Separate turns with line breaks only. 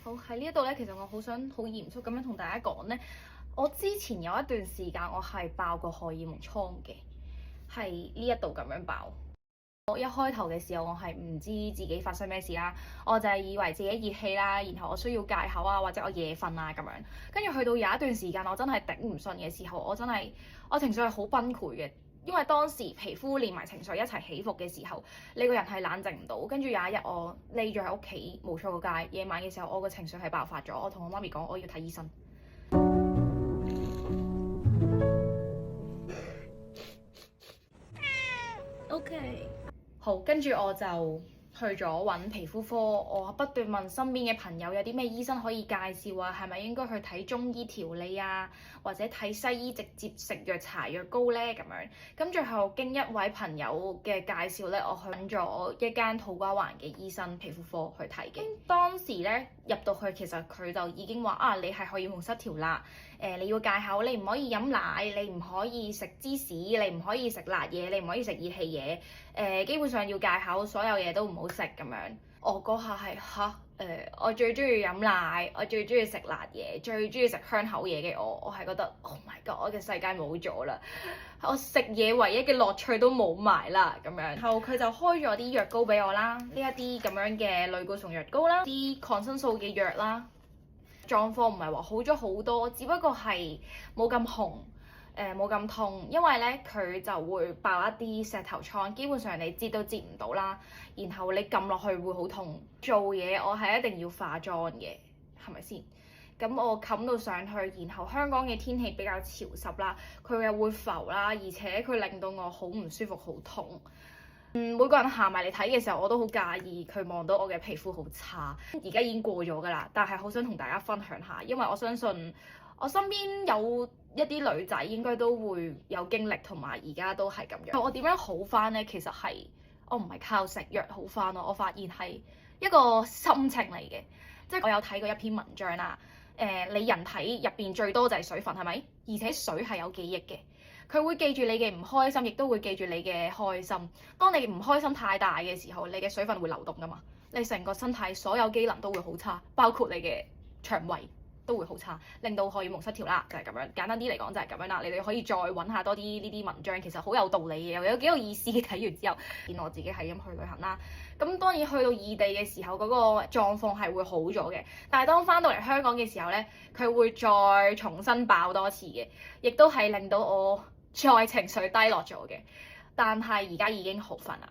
好，喺呢一度咧，其實我好想好嚴肅咁樣同大家講咧，我之前有一段時間我係爆過荷爾蒙瘡嘅，係呢一度咁樣爆。我一開頭嘅時候，我係唔知自己發生咩事啦，我就係以為自己熱氣啦，然後我需要戒口啊，或者我夜瞓啊咁樣。跟住去到有一段時間，我真係頂唔順嘅時候，我情緒係好崩潰嘅，因為當時皮膚連埋情緒一齊起伏嘅時候，你個人係冷靜唔到。跟住有一日我匿咗喺屋企冇出過街，夜晚嘅時候我個情緒係爆發咗，我同我媽咪講我要睇醫生。OK。好，跟住我就去咗揾皮膚科，我不斷問身邊嘅朋友有啲咩醫生可以介紹啊，係咪應該去睇中醫調理啊，或者睇西醫直接食藥搽藥膏呢？咁樣。咁最後經一位朋友嘅介紹呢，我去揾咗一間土瓜灣嘅醫生皮膚科去睇嘅。當時呢，入到去，其實佢就已經話啊，你係荷爾蒙失調啦，你要戒口，你唔可以飲奶，你唔可以食芝士，你唔可以食辣嘢，你唔可以食熱氣嘢，基本上要戒口，所有嘢都唔好食咁樣。我嗰下係我最中意飲奶，我最中意食辣嘢，最中意食香口嘢嘅我係覺得 Oh my God，我嘅世界冇咗啦，我食嘢唯一嘅樂趣都冇埋啦咁樣。然後佢就開咗啲藥膏俾我啦，呢一啲咁樣嘅類固醇藥膏啦，啲抗生素嘅藥啦。狀況唔係話好咗好多，只不過係冇咁紅，冇咁痛，因為咧佢就會爆一啲石頭瘡，基本上你擠都擠唔到啦，然後你撳落去會好痛。做嘢我係一定要化妝嘅，係咪先？咁我冚到上去，然後香港嘅天氣比較潮濕啦，佢又會浮啦，而且佢令到我好唔舒服，好痛。每個人行埋嚟睇嘅時候，我都好介意佢望到我嘅皮膚好差。而家已經過咗㗎啦，但係好想同大家分享下，因為我相信我身邊有一啲女仔應該都會有經歷，同埋而家都係咁樣。我點樣好返呢？其實係我唔係靠食藥好返咯，我發現係一個心情嚟嘅。即係我有睇過一篇文章啦，你人體入邊最多就係水分，係咪？而且水係有記憶嘅。佢會記住你嘅唔開心，亦都會記住你嘅開心。當你唔開心太大嘅時候，你嘅水分會流動㗎嘛，你成個身體所有機能都會好差，包括你嘅腸胃都會好差，令到荷爾蒙失調啦，就係咁樣。簡單啲嚟講就係咁樣啦。你哋可以再揾下多啲呢啲文章，其實好有道理嘅，又有幾有意思嘅。睇完之後，見我自己係咁去旅行啦。咁當然去到異地嘅時候，嗰個狀況係會好咗嘅。但係當翻到嚟香港嘅時候呢，佢會再重新爆多次嘅，亦都係令到我再情緒低落咗嘅，但係而家已經好返啦。